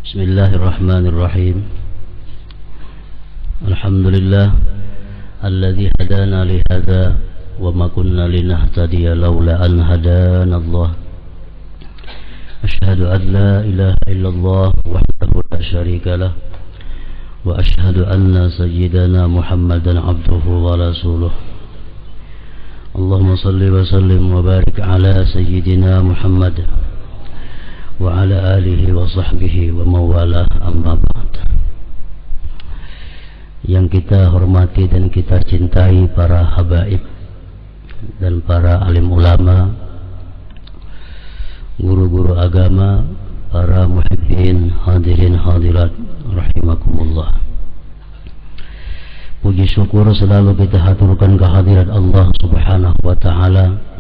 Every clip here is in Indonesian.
Bismillahirrahmanirrahim. Alhamdulillah alladzi hadana li hadza wa ma kunna linahtadiya laula an hadana Allah. Asyhadu an la ilaha illallah wahdahu la syarika lah wa asyhadu anna sayyidana Muhammadan abduhu wa rasuluh. Allahumma salli wa sallim wa barik ala sayyidina Muhammad wa ala alihi wa sahbihi wa mawalah, amma ba'd. Yang kita hormati dan kita cintai para habaib dan para alim ulama, guru-guru agama, para muhibbin, hadirin hadirat rahimakumullah. Puji syukur selalu kita haturkan kehadirat Allah Subhanahu wa ta'ala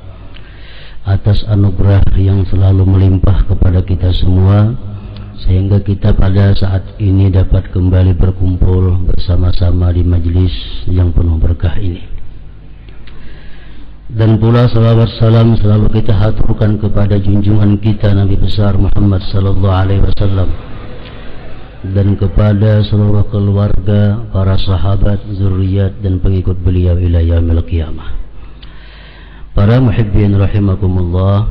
atas anugerah yang selalu melimpah kepada kita semua, sehingga kita pada saat ini dapat kembali berkumpul bersama-sama di majlis yang penuh berkah ini. Dan pula salawat salam selalu kita haturkan kepada junjungan kita Nabi besar Muhammad sallallahu alaihi wasallam dan kepada seluruh keluarga, para sahabat, zuriat dan pengikut beliau ila yaumil qiyamah. Para muhibbin rahimakumullah,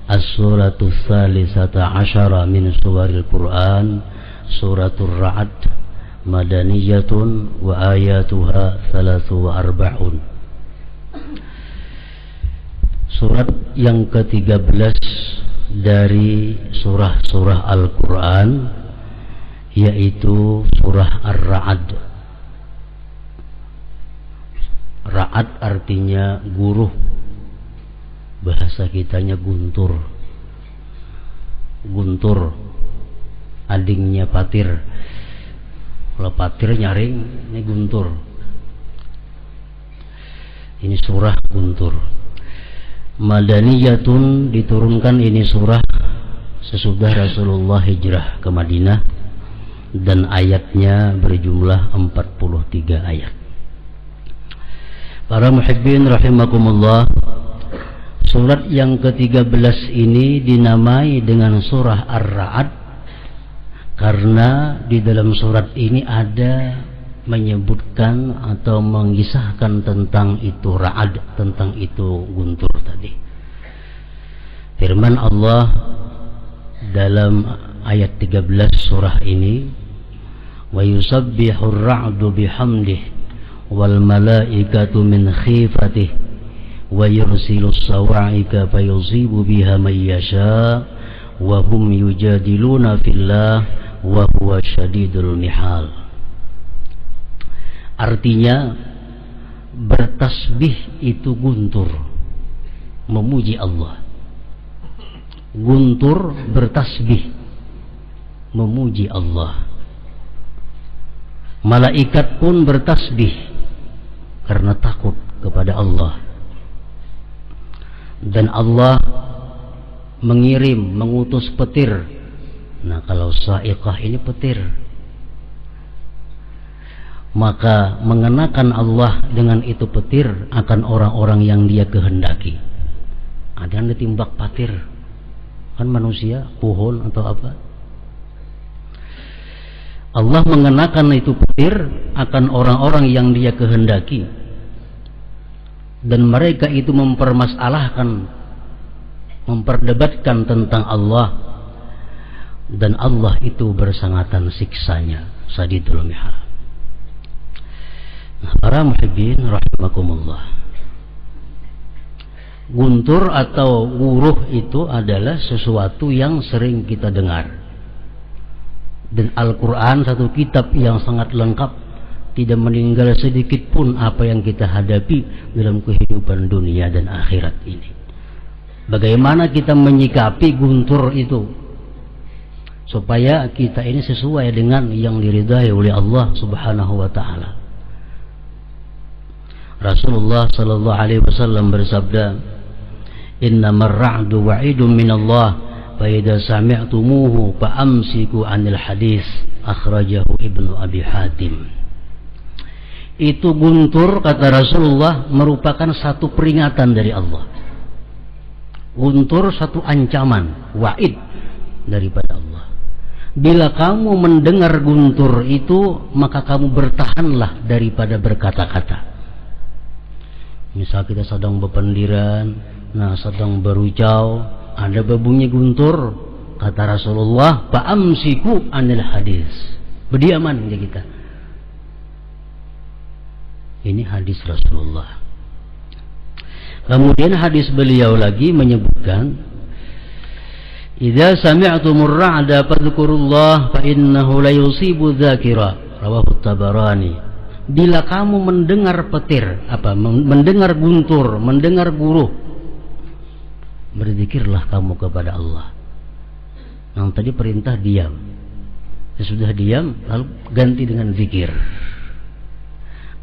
as-suratul tsalisata asyara min suwaril Qur'an, suratul Ra'd, madaniyatun wa ayatuha 43. Surat yang ke-13 dari surah-surah Al-Quran, yaitu surah Ar-Ra'd. Ra'd artinya guruh, bahasa kitanya guntur. Guntur adingnya patir. Kalau patir nyaring, ini guntur. Ini surah guntur. Madaniyatun, diturunkan ini surah sesudah Rasulullah hijrah ke Madinah, dan ayatnya berjumlah 43 ayat. Para muhibbin rahimakumullah, surat yang ke-13 ini dinamai dengan surah Ar-Ra'd karena di dalam surat ini ada menyebutkan atau mengisahkan tentang itu Ra'd, tentang itu guntur tadi. Firman Allah dalam ayat 13 surah ini, wa yusabbihur ra'du bihamdihi wal malaikatu min khifatihi wa yursilus sawa'ika fayusibu biha man yasha wa hum yujadiluna fillah wa huwa syadidul mihal. Artinya, bertasbih itu guntur, memuji Allah. Guntur bertasbih, memuji Allah. Malaikat pun bertasbih karena takut kepada Allah. Dan Allah mengutus petir. Nah, kalau sa'iqah ini petir, maka mengenakan Allah dengan itu petir akan orang-orang yang dia kehendaki. Ada yang ditimbak patir, kan manusia, pohon atau apa. Allah mengenakan itu petir akan orang-orang yang dia kehendaki, dan mereka itu mempermasalahkan, memperdebatkan tentang Allah, dan Allah itu bersangatan siksanya, sadidul mihal. Para muhibbin rahimakumullah, guntur atau guruh itu adalah sesuatu yang sering kita dengar, dan Al-Quran satu kitab yang sangat lengkap, tidak meninggal sedikit pun apa yang kita hadapi dalam kehidupan dunia dan akhirat ini. Bagaimana kita menyikapi guntur itu supaya kita ini sesuai dengan yang diridhai oleh Allah Subhanahu wa ta'ala. Rasulullah sallallahu alaihi wasallam bersabda, "Innamar ra'du wa'idun minallah, fa idza sami'tumuhu fa amsiku 'anil hadis." Akhrajahu Ibnu Abi Hatim. Itu guntur, kata Rasulullah, merupakan satu peringatan dari Allah. Guntur satu ancaman, wa'id daripada Allah. Bila kamu mendengar guntur itu, maka kamu bertahanlah daripada berkata-kata. Misal kita sedang berpendiran, sedang berucau, ada berbunyi guntur, kata Rasulullah, fa'amsiku anil hadis. Berdiaman aja kita. Ini hadis Rasulullah. Kemudian hadis beliau lagi menyebutkan, idza sami'tumur ra'da fadhkurullah fa innahu la yusibu dzakira, rawahu Tabarani. Bila kamu mendengar petir, mendengar guntur, mendengar guruh, berzikirlah kamu kepada Allah. Yang tadi perintah diam. Sesudah diam lalu ganti dengan zikir.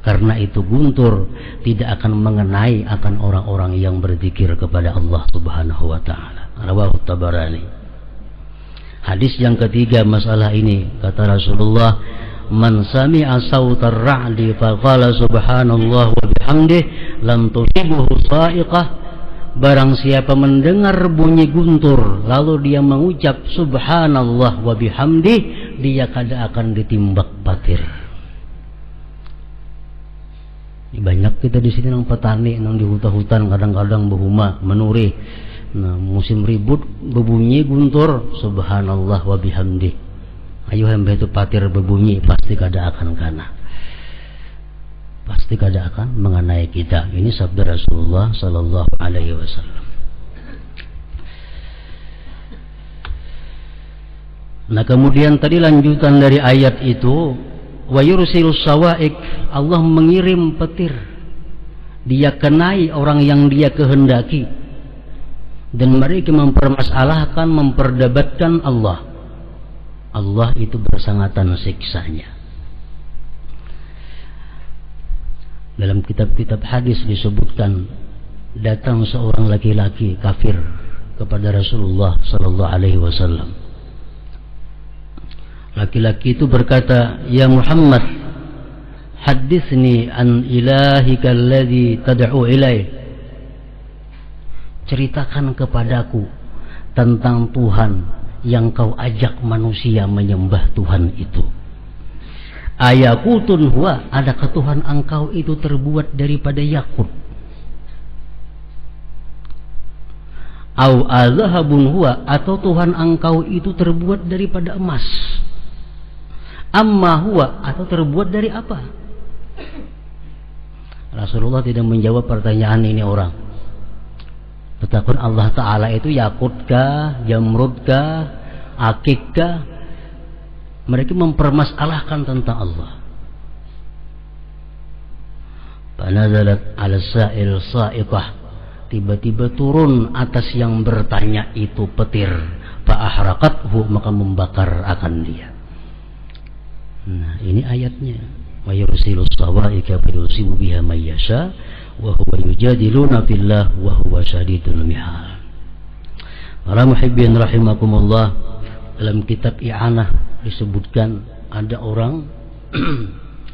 Karena itu guntur tidak akan mengenai akan orang-orang yang berzikir kepada Allah Subhanahu wa taala. Rawahu Tabarani. Hadis yang ketiga masalah ini, kata Rasulullah, man sami'a sautar ra'di fa qala subhanallah wa bihamdihi lam tusibuhu sa'iqah. Barang siapa mendengar bunyi guntur lalu dia mengucap subhanallah wa bihamdihi, dia kada akan ditimbak patir. Banyak kita di sini nang petani nang di hutan-hutan kadang-kadang berhuma menuri. Musim ribut berbunyi guntur subhanallah wa bihamdi. Ayo hembe itu patir berbunyi pasti kada akan kana. Pasti kada akan mengenai kita. Ini sabda Rasulullah sallallahu alaihi wasallam. Nah, kemudian tadi lanjutan dari ayat itu, wa yursilus sawaik, Allah mengirim petir, dia kenai orang yang dia kehendaki, dan mereka mempermasalahkan, memperdebatkan Allah. Allah itu bersangatan siksanya. Dalam kitab-kitab hadis disebutkan, datang seorang laki-laki kafir kepada Rasulullah sallallahu alaihi wasallam. Laki-laki itu berkata, "Ya Muhammad, hadithni an ilahika alladhi tad'u ilaih." Ceritakan kepadaku tentang Tuhan yang kau ajak manusia menyembah Tuhan itu. Ayakutun huwa, adakah Tuhan engkau itu terbuat daripada yakut? Au azhabun huwa, atau Tuhan engkau itu terbuat daripada emas? Amma huwa, atau terbuat dari apa? Rasulullah tidak menjawab pertanyaan ini orang. Betapun Allah Ta'ala itu yakut kah, jamrud kah, akik kah? Mereka mempermasalahkan tentang Allah. Panazalat ala sa'il sa'iqah, tiba-tiba turun atas yang bertanya itu petir, fa'ahraqathu, maka membakar akan dia. Nah, ini ayatnya. Wa yursilus sawa'iqa fa yusibu biha may yasha wa huwa yujadiluna fillah wa huwa syadidul mihal. Para muhibbin rahimakumullah, dalam kitab I'anah disebutkan ada orang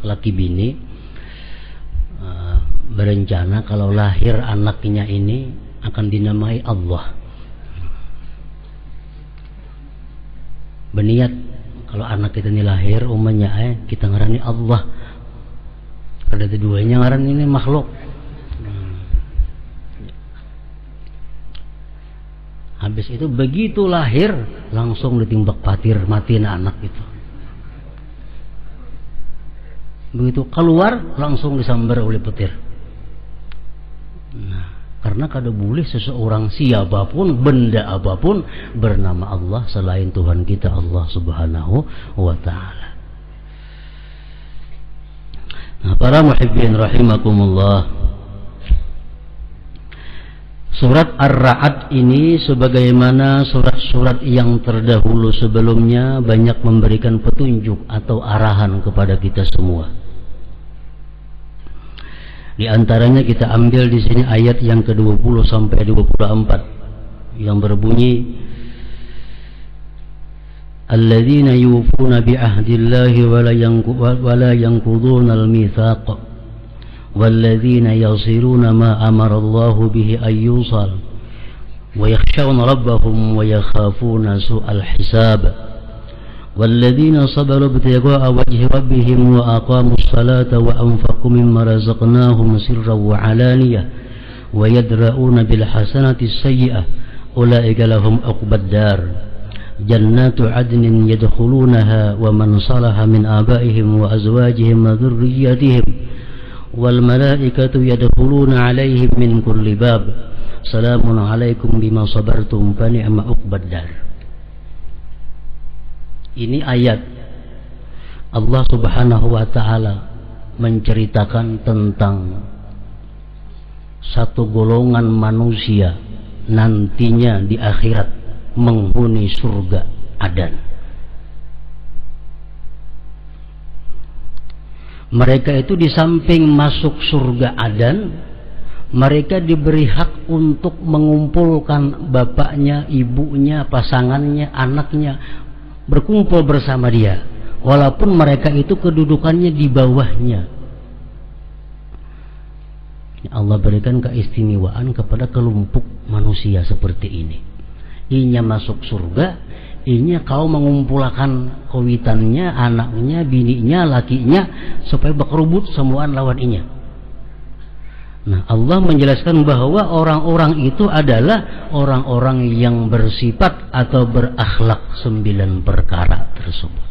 laki bini berencana kalau lahir anaknya ini akan dinamai Allah. Berniat kalau anak kita ini lahir umumnya kita ngarani Allah. Kada keduanya ngaran ini makhluk. Habis itu begitu lahir langsung ditimbak patir, mati anak itu. Begitu keluar langsung disambar oleh petir. Nah, karena kada boleh seseorang siapapun, benda apapun bernama Allah selain Tuhan kita Allah Subhanahu wa ta'ala. Nah, para muhibbin rahimakumullah, surat Ar-Ra'd ini sebagaimana surat-surat yang terdahulu sebelumnya banyak memberikan petunjuk atau arahan kepada kita semua. Di antaranya kita ambil di sini ayat yang ke-20 sampai 24 yang berbunyi, alladzina yufuna bi ahdillahi wa la yanquduna al-mitsaq walladzina yasiluna ma amara Allahu bihi ay yusal wa yakhshawna rabbahum wa yakhafuna su'al hisab walladzina sabaru ibtigha'a wajhi rabbihim wa aqamus salata wa anfaqu mimma razaqnahum sirran wa 'alaniyah wa yadra'una bil hasanati sayyi'ah ulaika lahum 'uqbad dar jannatu 'adnin yadkhulunaha wa man salaha min abaihim wa azwajihim wa dhurriyyatihim wal malaikatu yadkhuluna 'alaihim min kulli bab salamun 'alaikum bima sabartum fa ni'ma 'uqbad dar. Ini ayat Allah Subhanahu wa taala menceritakan tentang satu golongan manusia nantinya di akhirat menghuni surga Adan. Mereka itu di samping masuk surga Adan, mereka diberi hak untuk mengumpulkan bapaknya, ibunya, pasangannya, anaknya, berkumpul bersama dia, walaupun mereka itu kedudukannya di bawahnya. Allah berikan keistimewaan kepada kelompok manusia seperti ini. Inya masuk surga, inya kau mengumpulkan kawitannya, anaknya, bininya, lakinya, supaya berkerubut semuaan lawan inya. Nah, Allah menjelaskan bahwa orang-orang itu adalah orang-orang yang bersifat atau berakhlak 9 perkara tersebut.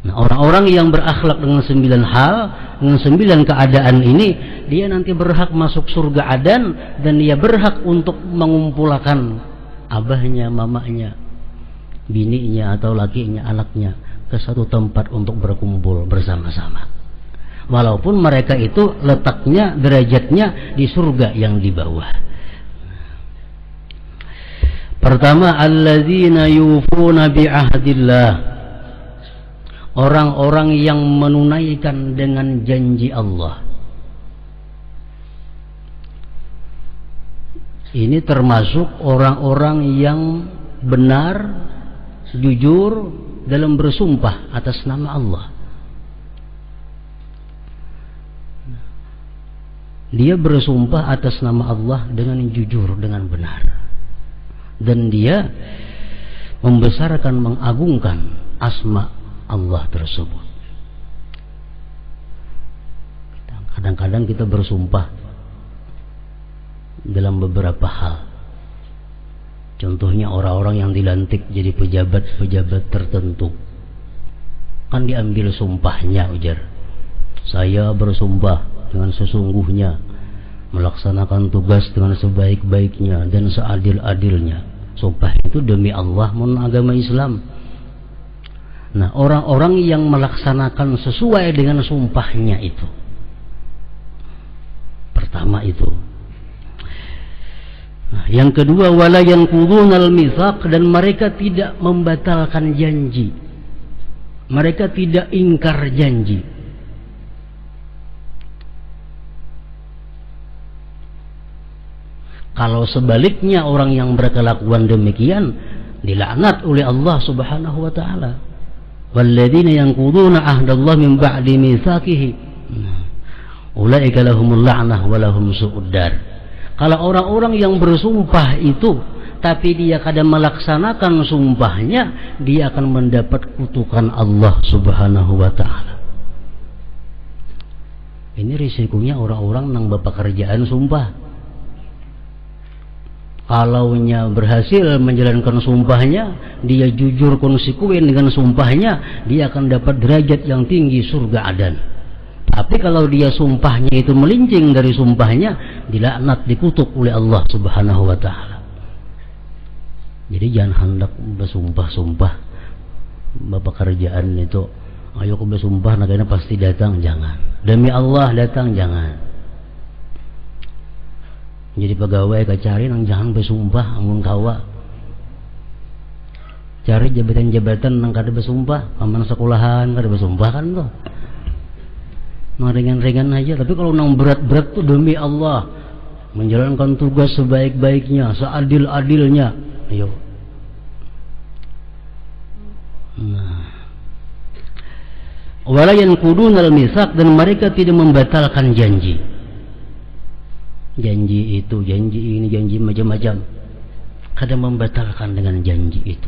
Nah, orang-orang yang berakhlak dengan 9 hal, dengan 9 keadaan ini, dia nanti berhak masuk surga Adan, dan dia berhak untuk mengumpulkan abahnya, mamanya, bininya atau lakinya, anaknya ke satu tempat untuk berkumpul bersama-sama. Walaupun mereka itu letaknya, derajatnya di surga yang di bawah. Pertama, alladzina yufuna bi'ahdillah, orang-orang yang menunaikan dengan janji Allah. Ini termasuk orang-orang yang benar, jujur dalam bersumpah atas nama Allah. Dia bersumpah atas nama Allah dengan jujur, dengan benar, dan dia membesarkan, mengagungkan asma Allah tersebut. Kadang-kadang kita bersumpah dalam beberapa hal. Contohnya orang-orang yang dilantik jadi pejabat-pejabat tertentu, kan diambil sumpahnya, ujar, saya bersumpah dengan sesungguhnya melaksanakan tugas dengan sebaik-baiknya dan seadil-adilnya. Sumpah itu demi Allah, menurut agama Islam. Nah, orang-orang yang melaksanakan sesuai dengan sumpahnya itu, pertama itu. Nah, yang kedua, wala yanqudunal mitsaq, dan mereka tidak membatalkan janji. Mereka tidak ingkar janji. Kalau sebaliknya orang yang berkelakuan demikian dilaknat oleh Allah Subhanahu wa taala. Walladzina yanquduna ahdallahi min ba'di mitsaqihi ulaika lahumul la'nah wa lahum su'ud dar. Kalau orang-orang yang bersumpah itu tapi dia kadang melaksanakan sumpahnya, dia akan mendapat kutukan Allah Subhanahu wa taala. Ini risikonya orang-orang nang bepekerjaan sumpah. Kalaunya berhasil menjalankan sumpahnya, dia jujur konsekuen dengan sumpahnya, dia akan dapat derajat yang tinggi, surga Adan. Tapi kalau dia sumpahnya itu melincing dari sumpahnya, dilaknat, dikutuk oleh Allah Subhanahu wa taala. Jadi jangan hendak bersumpah-sumpah bepekerjaan itu, ayo aku bersumpah negara pasti datang, jangan. Demi Allah datang, jangan. Jadi pegawai kacari nang jangan bersumpah amun kawa. Cari jabatan-jabatan nang kada bersumpah, aman sekolahan kada bersumpah kan tuh. Nang ringan-ringan aja, tapi kalau nang berat-berat tuh demi Allah, menjalankan tugas sebaik-baiknya, seadil-adilnya. Ayo. Nah. Wala yanqudunal mitsaq, dan mereka tidak membatalkan janji. Janji itu, janji ini, janji macam-macam. Kadang membatalkan dengan janji itu.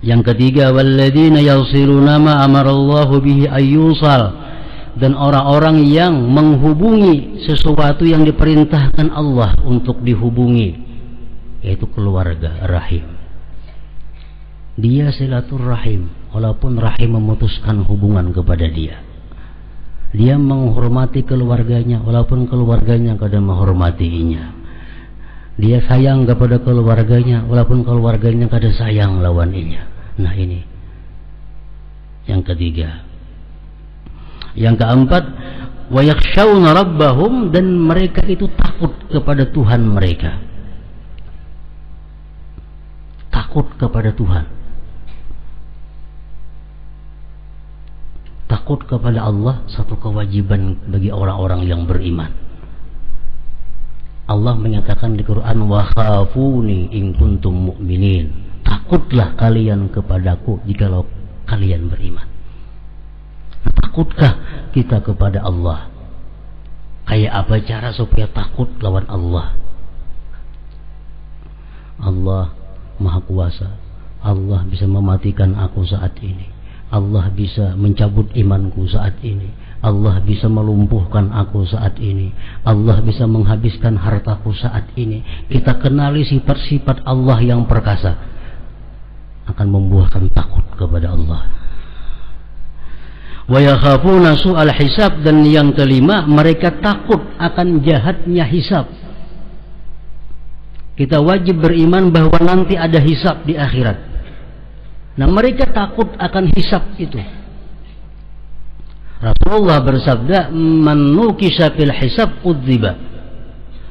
Yang ketiga, walladzina yasiluna ma amarallahu bihi ayyusal, dan orang-orang yang menghubungi sesuatu yang diperintahkan Allah untuk dihubungi, yaitu keluarga rahim. Dia silaturrahim walaupun rahim memutuskan hubungan kepada dia. Dia menghormati keluarganya walaupun keluarganya kadang menghormatinya. Dia sayang kepada keluarganya walaupun keluarganya kadang sayang lawaninya. Nah, ini yang ketiga. Yang keempat, wa yakhshawna rabbahum, dan mereka itu takut kepada Tuhan mereka. Takut kepada Tuhan. Takut kepada Allah satu kewajiban bagi orang-orang yang beriman. Allah menyatakan di Quran, wa khafuni in kuntum mu'minin, takutlah kalian kepadaku jikalau kalian beriman. Takutkah kita kepada Allah? Kayak apa cara supaya takut lawan Allah? Allah Maha Kuasa. Allah bisa mematikan aku saat ini. Allah bisa mencabut imanku saat ini. Allah bisa melumpuhkan aku saat ini. Allah bisa menghabiskan hartaku saat ini. Kita kenali sifat-sifat Allah yang perkasa, akan membuahkan takut kepada Allah. Wa yakhafuna su'al hisab, dan yang kelima, mereka takut akan jahatnya hisab. Kita wajib beriman bahwa nanti ada hisab di akhirat. Nah, mereka takut akan hisab itu. Rasulullah bersabda, man nukisha fil hisab udziba.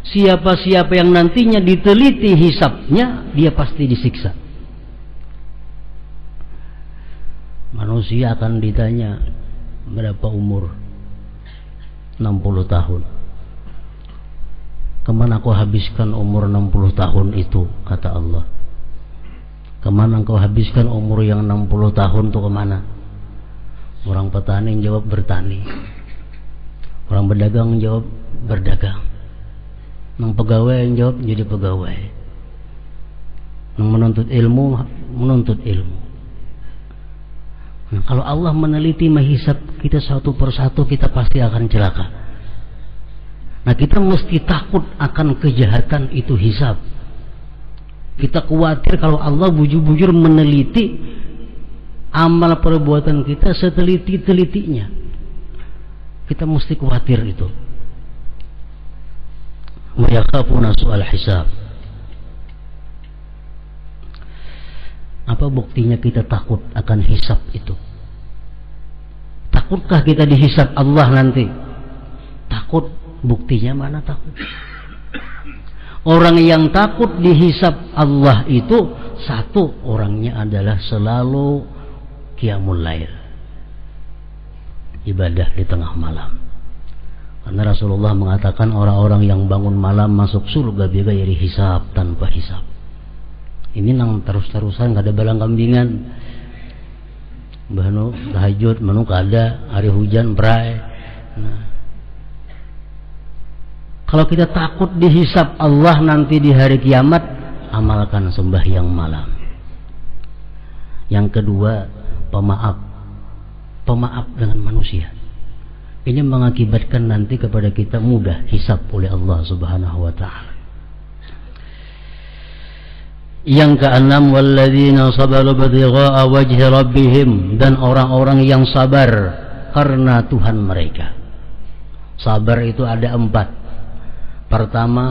Siapa-siapa yang nantinya diteliti hisabnya, dia pasti disiksa. Manusia akan ditanya, berapa umur? 60 tahun. Kemana kau habiskan umur 60 tahun itu? Kata Allah. Kemana kau habiskan umur yang 60 tahun itu kemana? Orang petani yang jawab bertani. Orang berdagang yang jawab berdagang. Yang pegawai yang jawab jadi pegawai. Yang menuntut ilmu, menuntut ilmu. Nah, kalau Allah meneliti menghisab kita satu persatu, kita pasti akan celaka. Nah, kita mesti takut akan kejahatan itu hisab. Kita khawatir kalau Allah bujur-bujur meneliti amal perbuatan kita seteliti-telitinya. Kita mesti khawatir itu. Wa yakhafuna su'al hisab. Apa buktinya kita takut akan hisab itu? Takutkah kita dihisab Allah nanti? Takut. Buktinya mana takut? Orang yang takut dihisab Allah itu, satu, orangnya adalah selalu qiyamul lail, ibadah di tengah malam. Karena Rasulullah mengatakan orang-orang yang bangun malam masuk surga bighairi hisab, tanpa hisab. Ini nang terus-terusan gak ada balang kambingan. Bahnu tahajud, manu kada, hari hujan berai. Nah, kalau kita takut dihisab Allah nanti di hari kiamat, amalkan sembahyang malam. Yang kedua, pemaaf. Pemaaf dengan manusia. Ini mengakibatkan nanti kepada kita mudah hisab oleh Allah Subhanahu wa ta'ala. Yang keenam, walladzina sabaru btigha'a wajhi rabbihim, dan orang-orang yang sabar karena Tuhan mereka. Sabar itu ada 4. Pertama,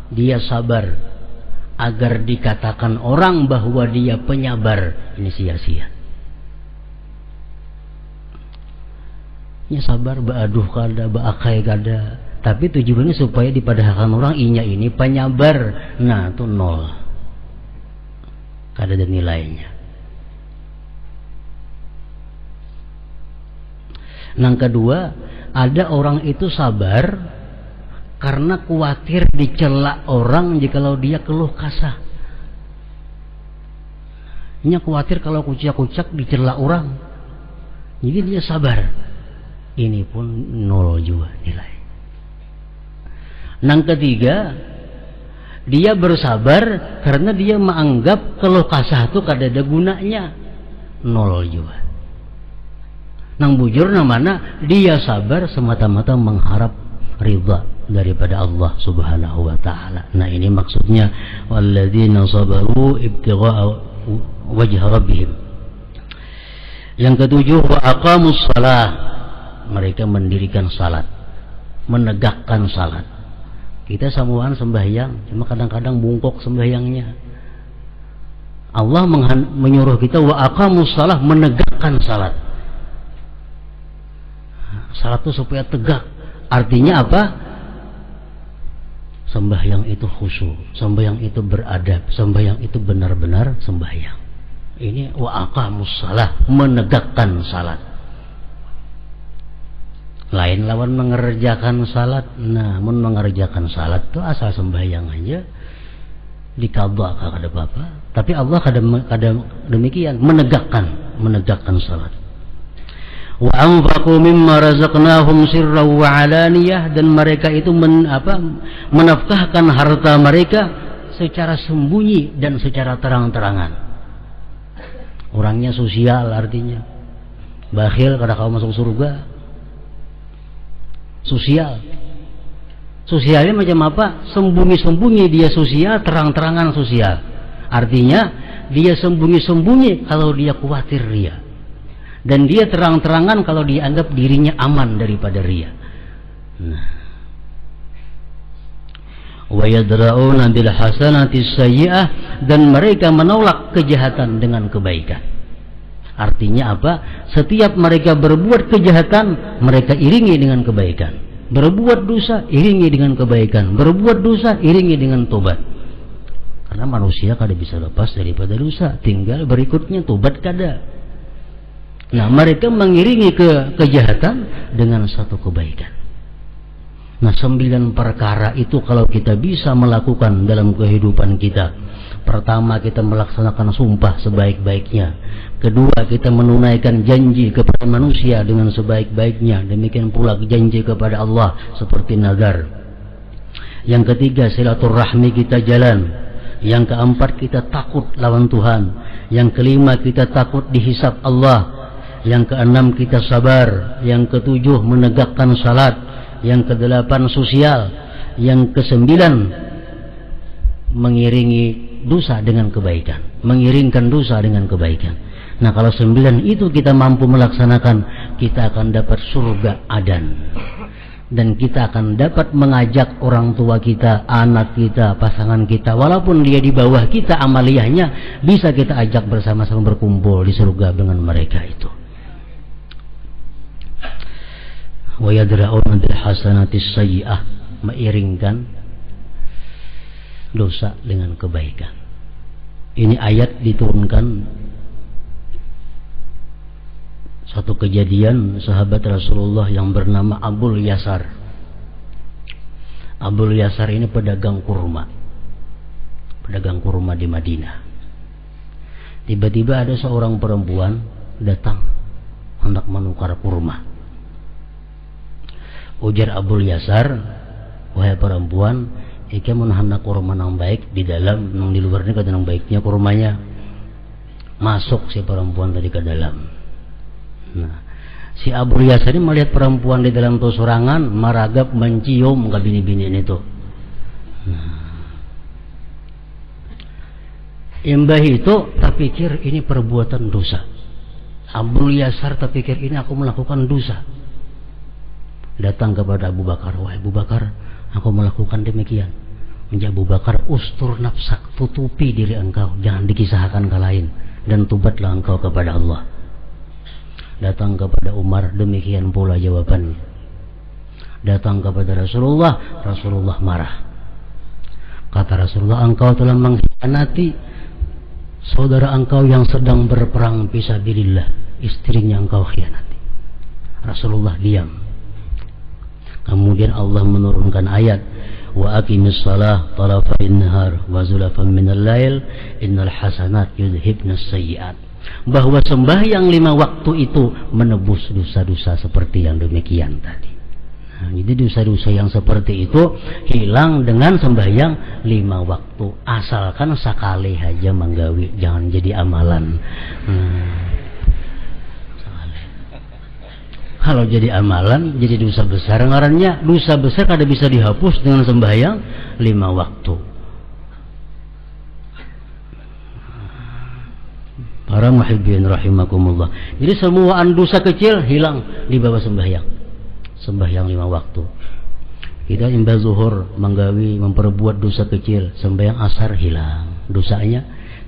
dia sabar agar dikatakan orang bahwa dia penyabar. Ini sia-sia. Ya sabar, baaduh kada, baakai kada. Tapi tujuannya supaya dipadahkan orang, inya ini penyabar. Nah, itu 0. Kada ada nilainya. Yang kedua, ada orang itu sabar karena khawatir dicela orang jikalau dia keluh kasah. Dia khawatir kalau kucak-kucak dicela orang, jadi dia sabar. Ini pun 0 juga nilai. Yang ketiga, Dia bersabar karena dia menganggap kalau kasah itu kada ada gunanya, nol juga. Nang bujur namana dia sabar semata-mata mengharap ridha daripada Allah Subhanahu wa taala. Nah, ini maksudnya walladzina sabaru ibtigha'a wajha rabbihim. Yang ketujuh, wa aqamus shalah, mereka mendirikan salat, menegakkan salat. Kita samuan sembahyang, cuma kadang-kadang bungkuk sembahyangnya. Allah menyuruh kita wa aqamus shalah, menegakkan salat. Salat itu supaya tegak. Artinya apa? Sembahyang itu khusyuk, sembahyang itu beradab, sembahyang itu benar-benar sembahyang. Ini wa aqamus shalah, menegakkan salat. Lain lawan mengerjakan salat. Nah, mengerjakan salat itu asal sembahyang aja dikadha kada apa-apa. Tapi Allah kadang demikian, menegakkan salat. Wa anfaqu mimma razaqnahum sirran wa alaniyah, dan mereka itu menafkahkan harta mereka secara sembunyi dan secara terang-terangan. Orangnya sosial, artinya bakhil kada kau masuk surga. Sosialnya macam apa? Sembunyi-sembunyi dia sosial, terang-terangan sosial. Artinya dia sembunyi-sembunyi kalau dia khawatir ria, dan dia terang-terangan kalau dia anggap dirinya aman daripada ria. Nah, wa yadra'una bil hasanati sayyi'ah, dan mereka menolak kejahatan dengan kebaikan. Artinya apa? Setiap mereka berbuat kejahatan, mereka iringi dengan kebaikan. Berbuat dosa, iringi dengan kebaikan. Berbuat dosa, iringi dengan tobat. Karena manusia kada bisa lepas daripada dosa, tinggal berikutnya tobat kada. Nah, mereka mengiringi kejahatan dengan satu kebaikan. Nah, 9 perkara itu kalau kita bisa melakukan dalam kehidupan kita. Pertama, kita melaksanakan sumpah sebaik-baiknya. Kedua, kita menunaikan janji kepada manusia dengan sebaik-baiknya. Demikian pula janji kepada Allah seperti nazar. Yang ketiga, silaturahmi kita jalan. Yang keempat, kita takut lawan Tuhan. Yang kelima, kita takut dihisab Allah. Yang keenam, kita sabar. Yang ketujuh, menegakkan salat. Yang kedelapan, sosial. Yang kesembilan, mengiringi dosa dengan kebaikan, mengiringkan dosa dengan kebaikan. Nah, kalau 9 itu kita mampu melaksanakan, kita akan dapat surga adan, dan kita akan dapat mengajak orang tua kita, anak kita, pasangan kita, walaupun dia di bawah kita amaliyahnya, bisa kita ajak bersama-sama berkumpul di surga dengan mereka itu. Wa yadra'una bil hasanati sayyi'ah, mengiringkan dosa dengan kebaikan. Ini ayat diturunkan satu kejadian sahabat Rasulullah yang bernama Abul Yasar. Abul Yasar ini pedagang kurma di Madinah. Tiba-tiba ada seorang perempuan datang hendak menukar kurma. Ujar Abul Yasar, wahai perempuan, ika menahan kurma nang baik di dalam, nang di luar ini kata nang baiknya kurmanya. Masuk si perempuan tadi ke dalam. Nah, si Abul Yasar ini melihat perempuan di dalam tu sorangan, maragap mencium ke bini-bini itu. Nah, imbah itu terpikir ini perbuatan dosa. Abul Yasar terpikir ini aku melakukan dosa. Datang kepada Abu Bakar, wahai Abu Bakar, aku melakukan demikian. Menjadi Abu Bakar, ustur nafsak, tutupi diri engkau, jangan dikisahkan ke lain, dan tubatlah engkau kepada Allah. Datang kepada Umar, demikian pula jawabannya. Datang kepada Rasulullah, Rasulullah marah. Kata Rasulullah, engkau telah mengkhianati saudara engkau yang sedang berperang fisabilillah, istrinya engkau khianati. Rasulullah diam. Kemudian Allah menurunkan ayat, wa aqimis shalah tarafain nahar wa zulafan minal lail innal hasanat yudhibnas sayyiat, bahwa sembahyang 5 waktu itu menebus dosa-dosa seperti yang demikian tadi. Jadi dosa-dosa yang seperti itu hilang dengan sembahyang 5 waktu, asalkan sekali aja manggawi, jangan jadi amalan. Kalau jadi amalan jadi dosa besar, ngarannya dosa besar kada bisa dihapus dengan sembahyang 5 waktu. Para muhibbin rahimakumullah. Jadi semua dosa kecil hilang di bawah sembahyang 5 waktu. Kita imbah zuhur manggawi memperbuat dosa kecil, sembahyang asar hilang dosanya.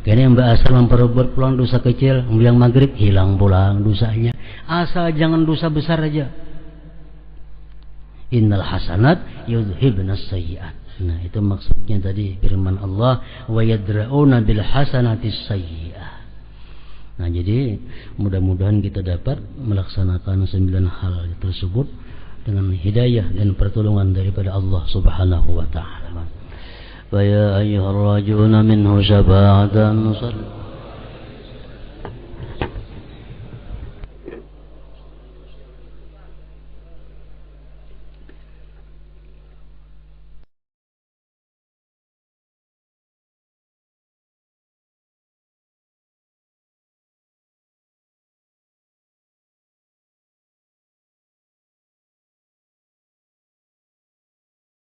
Karena imbah asar memperbuat pulang dosa kecil, sembahyang maghrib hilang pulang dosanya. Asal jangan dosa besar aja. Innal hasanat yudhibnas sayyi'at. Nah, itu maksudnya tadi firman Allah, wa yadra'una bil hasanatis sayyi'ah. Nah, jadi mudah-mudahan kita dapat melaksanakan 9 hal tersebut dengan hidayah dan pertolongan daripada Allah Subhanahu wa taala. Wa ya ayyuhar rajuna minhu syafa'atan